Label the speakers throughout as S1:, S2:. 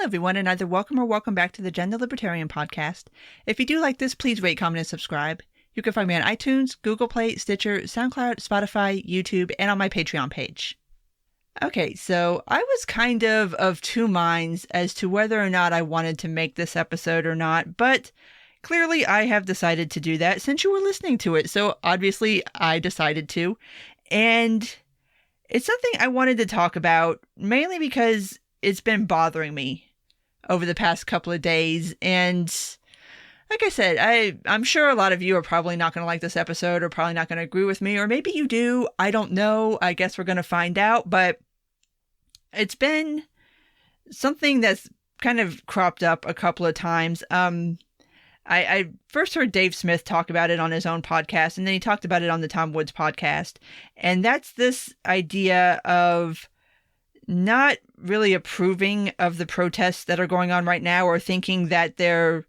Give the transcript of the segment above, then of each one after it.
S1: everyone, and either welcome or welcome back to the Gender Libertarian Podcast. If you do like this, please rate, comment, and subscribe. You can find me on iTunes, Google Play, Stitcher, SoundCloud, Spotify, YouTube, and on my Patreon page. Okay, so I was kind of two minds as to whether or not I wanted to make this episode or not, but clearly I have decided to do that since you were listening to it, so obviously I decided to. And it's something I wanted to talk about, mainly because it's been bothering me over the past couple of days. And like I said, I'm sure a lot of you are probably not going to like this episode or probably not going to agree with me, or maybe you do. I don't know. I guess we're going to find out. But it's been something that's kind of cropped up a couple of times. I first heard Dave Smith talk about it on his own podcast, and then he talked about it on the Tom Woods podcast. And that's this idea of not really approving of the protests that are going on right now, or thinking that they're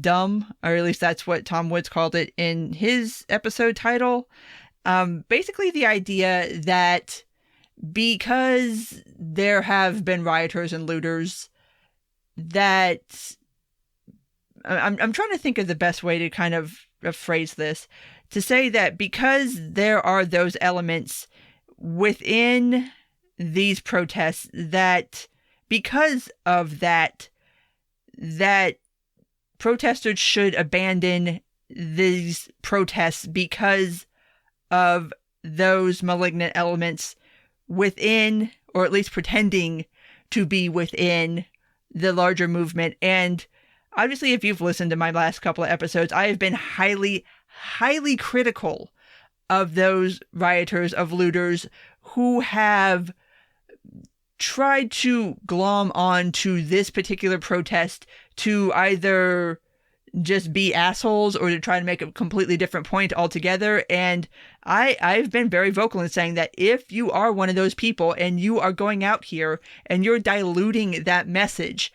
S1: dumb, or at least that's what Tom Woods called it in his episode title. Basically the idea that because there have been rioters and looters, that I'm trying to think of the best way to kind of phrase this, to say that because there are those elements within these protests, that because of that protesters should abandon these protests because of those malignant elements within, or at least pretending to be within, the larger movement. And obviously, if you've listened to my last couple of episodes, I have been highly, highly critical of those rioters, of looters who have tried to glom on to this particular protest to either just be assholes or to try to make a completely different point altogether. And I've been very vocal in saying that if you are one of those people and you are going out here and you're diluting that message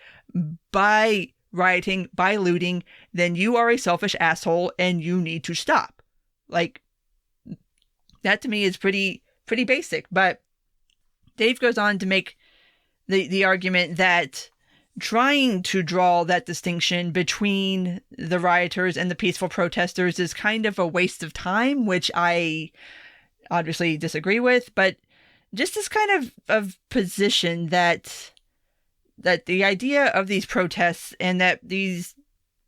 S1: by rioting, by looting, then you are a selfish asshole and you need to stop. Like, that to me is pretty basic. But Dave goes on to make the argument that trying to draw that distinction between the rioters and the peaceful protesters is kind of a waste of time, which I obviously disagree with. But just this kind of position that the idea of these protests and that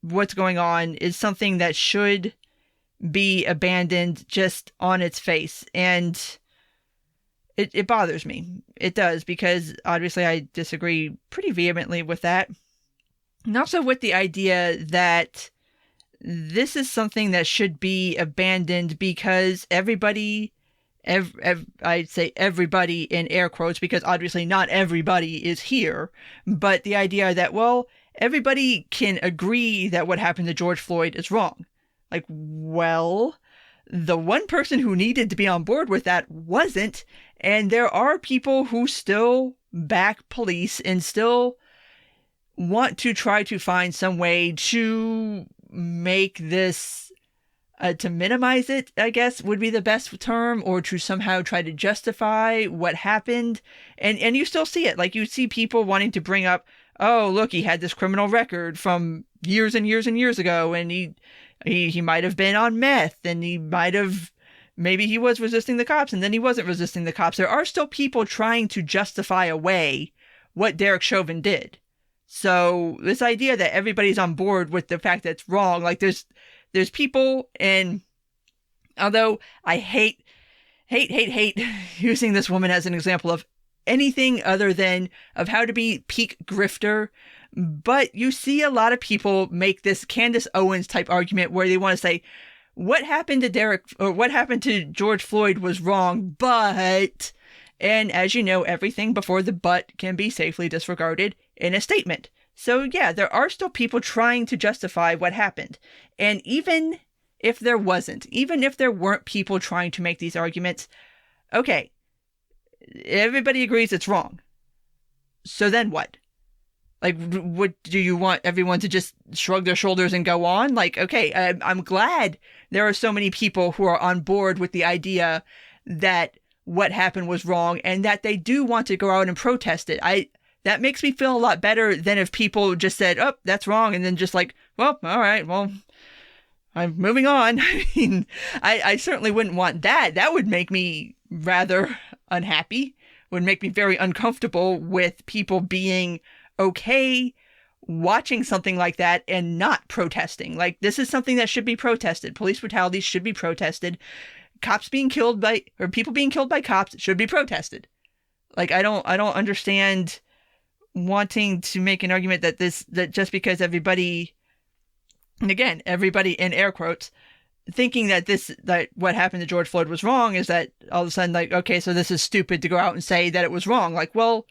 S1: what's going on is something that should be abandoned just on its face. And it bothers me. It does, because obviously I disagree pretty vehemently with that. And also with the idea that this is something that should be abandoned because everybody, I'd say everybody in air quotes, because obviously not everybody is here, but the idea that, well, everybody can agree that what happened to George Floyd is wrong. Like, well, the one person who needed to be on board with that wasn't, and there are people who still back police and still want to try to find some way to make this, to minimize it, I guess would be the best term, or to somehow try to justify what happened. And you still see it. Like, you see people wanting to bring up, oh, look, he had this criminal record from years and years and years ago, and he might have been on meth, and maybe he was resisting the cops, and then he wasn't resisting the cops. There are still people trying to justify away what Derek Chauvin did. So this idea that everybody's on board with the fact that it's wrong, like there's people, and although I hate using this woman as an example of anything other than of how to be peak grifter, but you see a lot of people make this Candace Owens type argument where they want to say, what happened to George Floyd was wrong, but, and as you know, everything before the but can be safely disregarded in a statement. So yeah, there are still people trying to justify what happened. And even if there weren't people trying to make these arguments, okay, everybody agrees it's wrong. So then what? Like, what do you want everyone to just shrug their shoulders and go on? Like, okay, I'm glad there are so many people who are on board with the idea that what happened was wrong and that they do want to go out and protest it. that makes me feel a lot better than if people just said, oh, that's wrong. And then just like, well, all right, well, I'm moving on. I mean, I certainly wouldn't want that. That would make me rather unhappy, would make me very uncomfortable with people being okay watching something like that and not protesting. Like, this is something that should be protested. Police brutality should be protested. Cops being killed by, or people being killed by cops should be protested. Like, I don't understand wanting to make an argument that just because everybody, and again, everybody in air quotes, thinking that what happened to George Floyd was wrong, is that all of a sudden, like, okay, so this is stupid to go out and say that it was wrong. Like, well,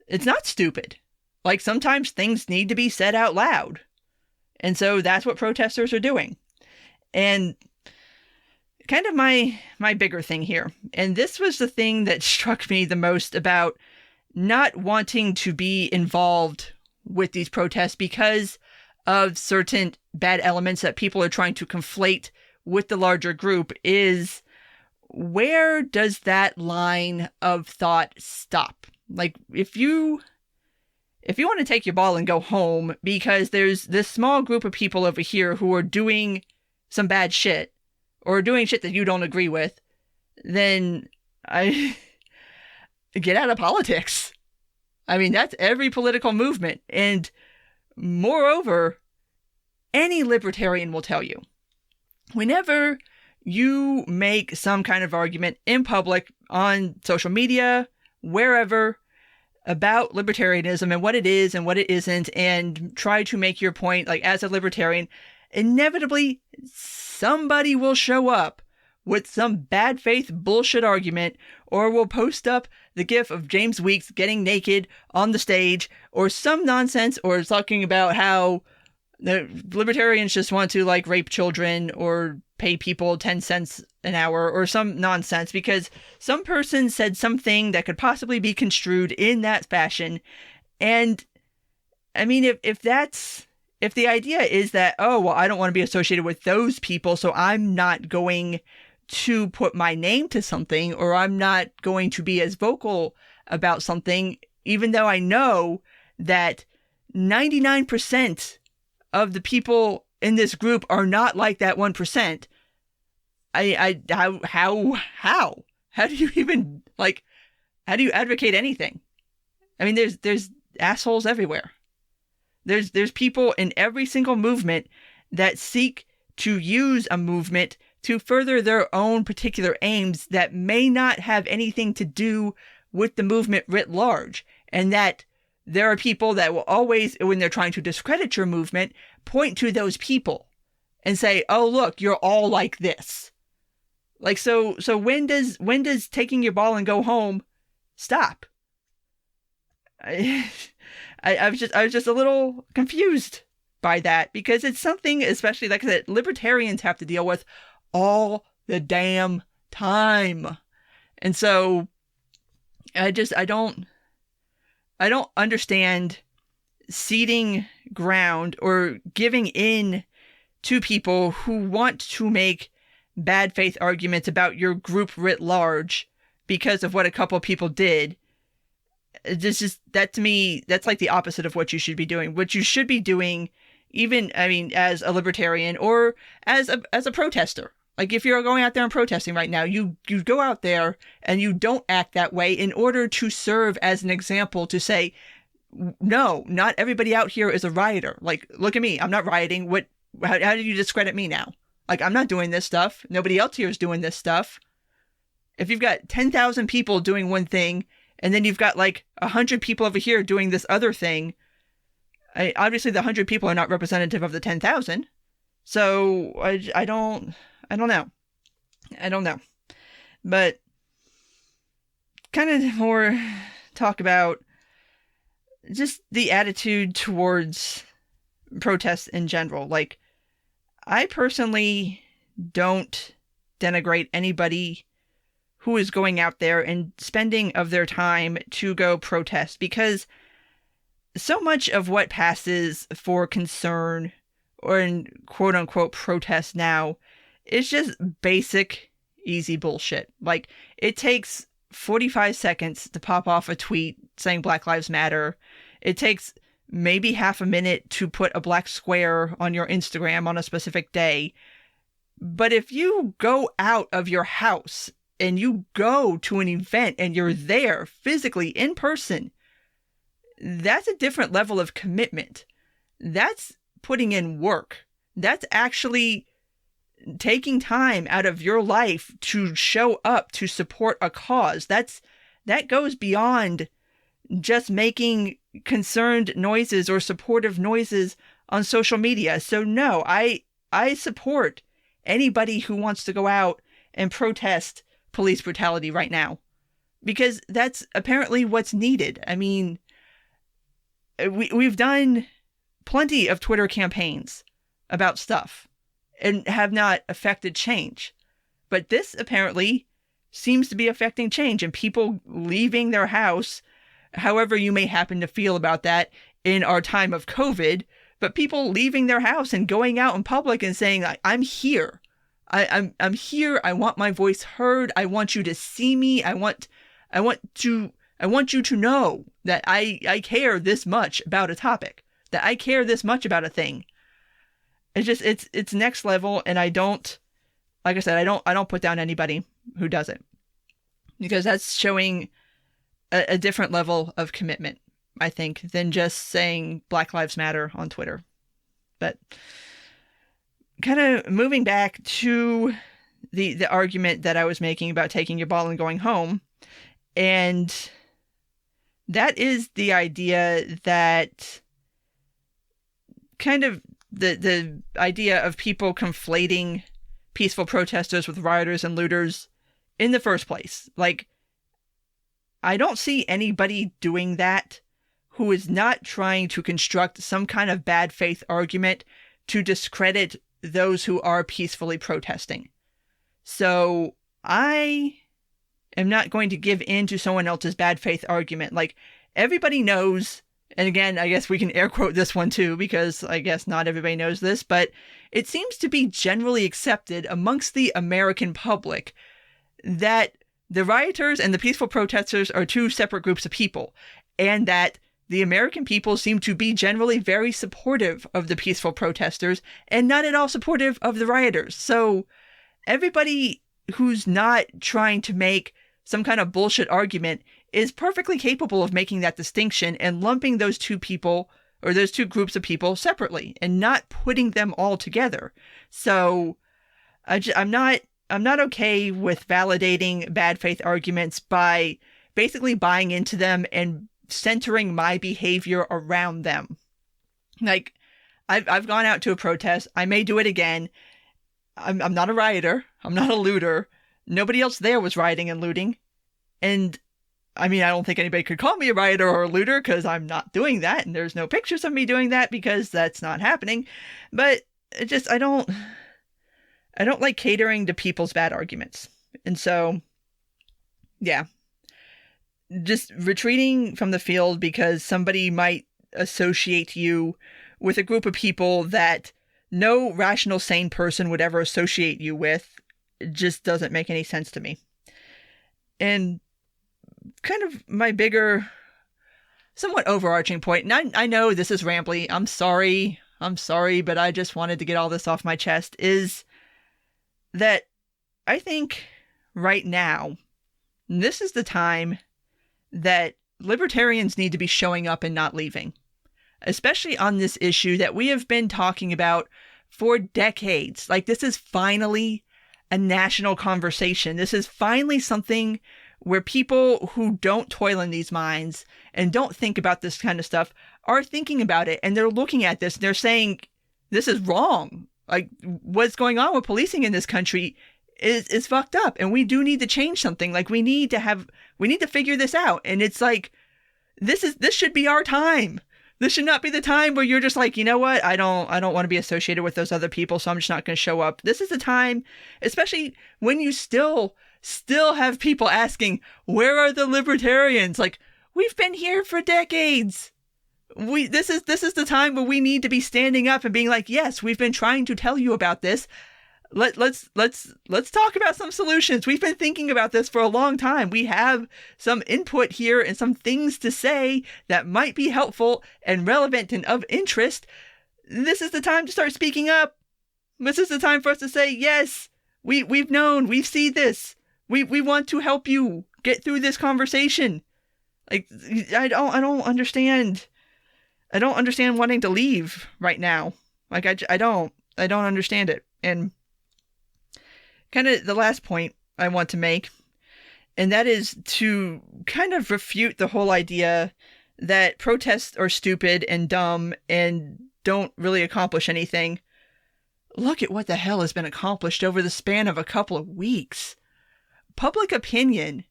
S1: it's not stupid. Like, sometimes things need to be said out loud. And so that's what protesters are doing. And kind of my bigger thing here, and this was the thing that struck me the most about not wanting to be involved with these protests because of certain bad elements that people are trying to conflate with the larger group, is where does that line of thought stop? Like, if you want to take your ball and go home because there's this small group of people over here who are doing some bad shit, or doing shit that you don't agree with, then I get out of politics. I mean, that's every political movement. And moreover, any libertarian will tell you, whenever you make some kind of argument in public, on social media, wherever, about libertarianism and what it is and what it isn't, and try to make your point, like, as a libertarian, inevitably somebody will show up with some bad faith bullshit argument, or will post up the gif of James Weeks getting naked on the stage, or some nonsense, or talking about how the libertarians just want to, like, rape children or pay people 10 cents an hour or some nonsense because some person said something that could possibly be construed in that fashion. And I mean, if the idea is that, oh, well, I don't want to be associated with those people, so I'm not going to put my name to something, or I'm not going to be as vocal about something, even though I know that 99% of the people in this group are not like that 1%. How do you even, like, how do you advocate anything? I mean, there's assholes everywhere. There's people in every single movement that seek to use a movement to further their own particular aims that may not have anything to do with the movement writ large. And that there are people that will always, when they're trying to discredit your movement, point to those people and say, oh, look, you're all like this. Like, so when does taking your ball and go home stop? I was just a little confused by that, because it's something, especially like that, libertarians have to deal with all the damn time. And so I don't understand ceding ground or giving in to people who want to make bad faith arguments about your group writ large because of what a couple of people did. It's just, that to me, that's like the opposite of what you should be doing. What you should be doing, even, I mean, as a libertarian or as a protester. Like, if you're going out there and protesting right now, you go out there and you don't act that way in order to serve as an example to say, no, not everybody out here is a rioter. Like, look at me, I'm not rioting. How do you discredit me now? Like, I'm not doing this stuff. Nobody else here is doing this stuff. If you've got 10,000 people doing one thing, and then you've got like 100 people over here doing this other thing, obviously the 100 people are not representative of the 10,000. So I don't know. But kind of more talk about just the attitude towards protests in general. Like, I personally don't denigrate anybody who is going out there and spending of their time to go protest, because so much of what passes for concern or in quote unquote protest now is just basic, easy bullshit. Like, it takes 45 seconds to pop off a tweet saying Black Lives Matter. It takes maybe half a minute to put a black square on your Instagram on a specific day. But if you go out of your house and you go to an event and you're there physically in person, that's a different level of commitment. That's putting in work. That's actually taking time out of your life to show up to support a cause. That goes beyond just making concerned noises or supportive noises on social media. So no, I support anybody who wants to go out and protest police brutality right now, because that's apparently what's needed. I mean, we've done plenty of Twitter campaigns about stuff and have not affected change. But this apparently seems to be affecting change, and people leaving their house, however you may happen to feel about that in our time of COVID, but people leaving their house and going out in public and saying, I'm here. I'm here. I want my voice heard. I want you to see me. I want you to know that I care this much about a topic, that I care this much about a thing. It's just, it's next level. And I don't, like I said, I don't put down anybody who does it, because that's showing a different level of commitment, I think, than just saying Black Lives Matter on Twitter. But kind of moving back to the argument that I was making about taking your ball and going home. And that is the idea that kind of the idea of people conflating peaceful protesters with rioters and looters in the first place. Like, I don't see anybody doing that who is not trying to construct some kind of bad faith argument to discredit those who are peacefully protesting. So I am not going to give in to someone else's bad faith argument. Like, everybody knows, and again, I guess we can air quote this one too, because I guess not everybody knows this, but it seems to be generally accepted amongst the American public that the rioters and the peaceful protesters are two separate groups of people, and that the American people seem to be generally very supportive of the peaceful protesters and not at all supportive of the rioters. So everybody who's not trying to make some kind of bullshit argument is perfectly capable of making that distinction and lumping those two people or those two groups of people separately and not putting them all together. So I'm not okay with validating bad faith arguments by basically buying into them and centering my behavior around them. Like, I've gone out to a protest. I may do it again. I'm not a rioter. I'm not a looter. Nobody else there was rioting and looting. And I mean, I don't think anybody could call me a rioter or a looter because I'm not doing that. And there's no pictures of me doing that because that's not happening. But it just, I don't like catering to people's bad arguments. And so, yeah, just retreating from the field because somebody might associate you with a group of people that no rational, sane person would ever associate you with, it just doesn't make any sense to me. And kind of my bigger, somewhat overarching point, and I know this is rambly, I'm sorry, but I just wanted to get all this off my chest, is that I think right now, this is the time that libertarians need to be showing up and not leaving, especially on this issue that we have been talking about for decades. Like, this is finally a national conversation. This is finally something where people who don't toil in these mines and don't think about this kind of stuff are thinking about it, and they're looking at this and they're saying, this is wrong. Like, what's going on with policing in this country is fucked up, and we do need to change something. Like, we need to figure this out. And it's like, this should be our time. This should not be the time where you're just like, you know what? I don't want to be associated with those other people, so I'm just not going to show up. This is the time, especially when you still have people asking, where are the libertarians? Like, we've been here for decades. This is the time where we need to be standing up and being like, yes, we've been trying to tell you about this. let's talk about some solutions. We've been thinking about this for a long time. We have some input here and some things to say that might be helpful and relevant and of interest. This is the time to start speaking up. This is the time for us to say, yes, we've known, we've seen this. We want to help you get through this conversation. Like, I don't understand. I don't understand wanting to leave right now. Like, I don't understand it. And kind of the last point I want to make, and that is to kind of refute the whole idea that protests are stupid and dumb and don't really accomplish anything. Look at what the hell has been accomplished over the span of a couple of weeks. Public opinion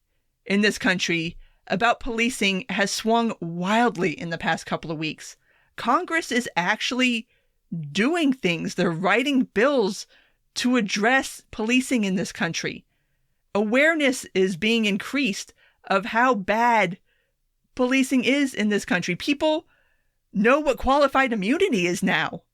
S1: in this country about policing has swung wildly in the past couple of weeks. Congress is actually doing things. They're writing bills to address policing in this country. Awareness is being increased of how bad policing is in this country. People know what qualified immunity is now.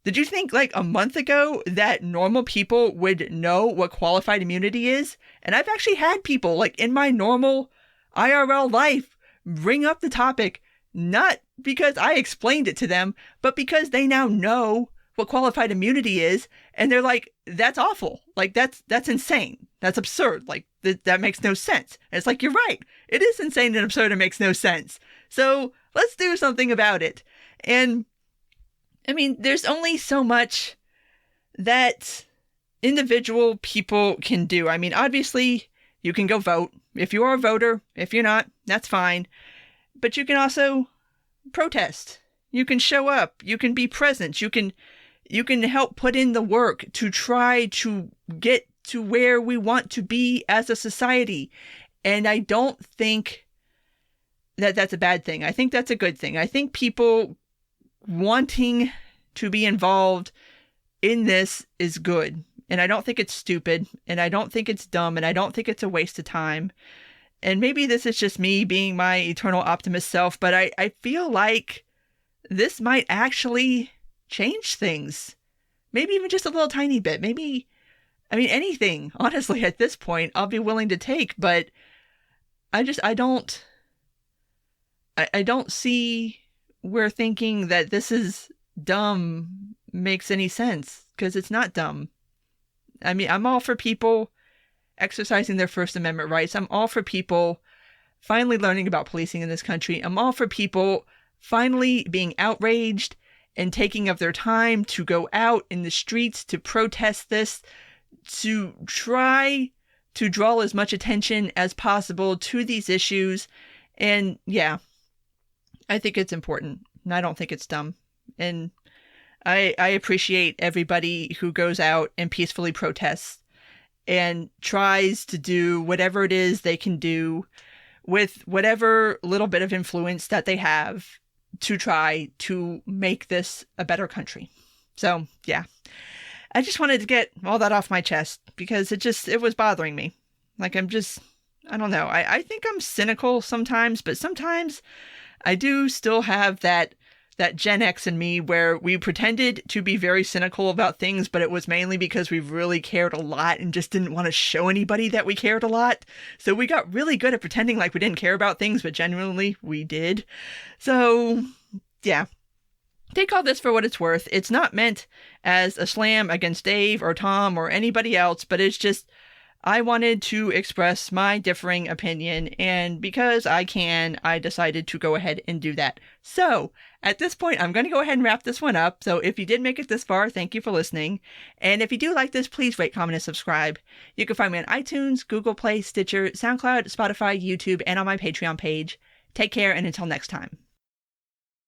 S1: Did you think like a month ago that normal people would know what qualified immunity is? And I've actually had people like in my normal IRL life bring up the topic, not because I explained it to them, but because they now know what qualified immunity is. And they're like, that's awful. Like that's insane. That's absurd. Like that makes no sense. And it's like, you're right. It is insane and absurd and makes no sense. So let's do something about it. And I mean, there's only so much that individual people can do. I mean, obviously, you can go vote. If you are a voter, if you're not, that's fine. But you can also protest. You can show up. You can be present. You can help put in the work to try to get to where we want to be as a society. And I don't think that that's a bad thing. I think that's a good thing. I think people wanting to be involved in this is good. And I don't think it's stupid. And I don't think it's dumb. And I don't think it's a waste of time. And maybe this is just me being my eternal optimist self, but I feel like this might actually change things. Maybe even just a little tiny bit. Maybe, I mean, anything, honestly, at this point, I'll be willing to take. But I don't see where thinking that this is dumb makes any sense, because it's not dumb. I mean, I'm all for people exercising their First Amendment rights. I'm all for people finally learning about policing in this country. I'm all for people finally being outraged and taking of their time to go out in the streets to protest this, to try to draw as much attention as possible to these issues. And yeah, I think it's important, and I don't think it's dumb. And I appreciate everybody who goes out and peacefully protests and tries to do whatever it is they can do with whatever little bit of influence that they have to try to make this a better country. So, yeah. I just wanted to get all that off my chest because it was bothering me. Like, I don't know. I think I'm cynical sometimes, but sometimes I do still have that Gen X in me where we pretended to be very cynical about things, but it was mainly because we really cared a lot and just didn't want to show anybody that we cared a lot. So we got really good at pretending like we didn't care about things, but genuinely we did. So, yeah. Take all this for what it's worth. It's not meant as a slam against Dave or Tom or anybody else, but it's just I wanted to express my differing opinion, and because I can, I decided to go ahead and do that. So, at this point, I'm going to go ahead and wrap this one up. So, if you did make it this far, thank you for listening. And if you do like this, please rate, comment, and subscribe. You can find me on iTunes, Google Play, Stitcher, SoundCloud, Spotify, YouTube, and on my Patreon page. Take care, and until next time.